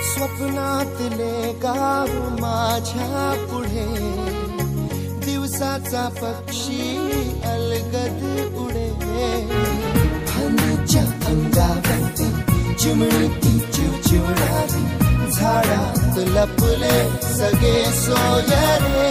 स्वप्नातले गाव माझ्या पुढे दिवसाचा पक्षी अलगद उडे फणीच्या अंगावरती चिमणीची चिवचिवणारी झाडात लपले सगळे सोयरे